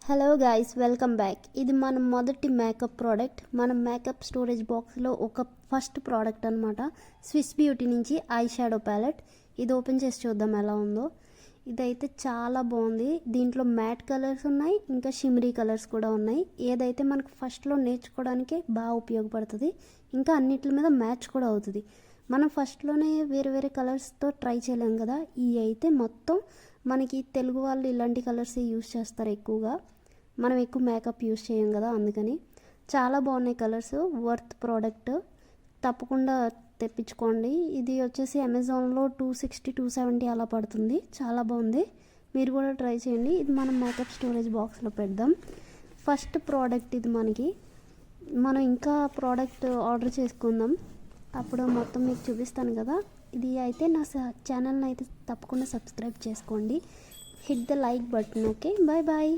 Hello guys, welcome back. ఇది మన మొదటి మేకప్ ప్రోడక్ట్. మన మేకప్ స్టోరేజ్ బాక్స్లో ఒక ఫస్ట్ ప్రోడక్ట్ అనమాట. స్విస్ బ్యూటీ నుంచి ఐ షాడో ప్యాలెట్. ఇది ఓపెన్ చేసి చూద్దాం ఎలా ఉందో. ఇదైతే చాలా బాగుంది. దీంట్లో మ్యాట్ కలర్స్ ఉన్నాయి, ఇంకా షిమరీ కలర్స్ కూడా ఉన్నాయి. ఏదైతే మనకు ఫస్ట్లో నేర్చుకోవడానికే బాగా ఉపయోగపడుతుంది, ఇంకా అన్నిటి మీద మ్యాచ్ కూడా అవుతుంది. మనం ఫస్ట్లోనే వేరే వేరే కలర్స్తో ట్రై చేయలేం కదా. ఇవి అయితే మొత్తం మనకి తెలుగు వాళ్ళు ఇలాంటి కలర్స్ యూస్ చేస్తారు ఎక్కువగా. మనం ఎక్కువ మేకప్ యూస్ చేయం కదా, అందుకని చాలా బాగున్నాయి కలర్స్. వర్త్ ప్రోడక్ట్, తప్పకుండా తెప్పించుకోండి. ఇది వచ్చేసి అమెజాన్లో 260 270 అలా పడుతుంది. చాలా బాగుంది, మీరు కూడా ట్రై చేయండి. ఇది మనం మేకప్ స్టోరేజ్ బాక్స్లో పెడదాం. ఫస్ట్ ప్రోడక్ట్ ఇది. మనం ఇంకా ప్రోడక్ట్ ఆర్డర్ చేసుకుందాం, అప్పుడు మొత్తం మీకు చూపిస్తాను కదా. ఇది అయితే నా ఛానల్ని అయితే తప్పకుండా సబ్స్క్రైబ్ చేసుకోండి. Hit the like button. Okay, bye bye.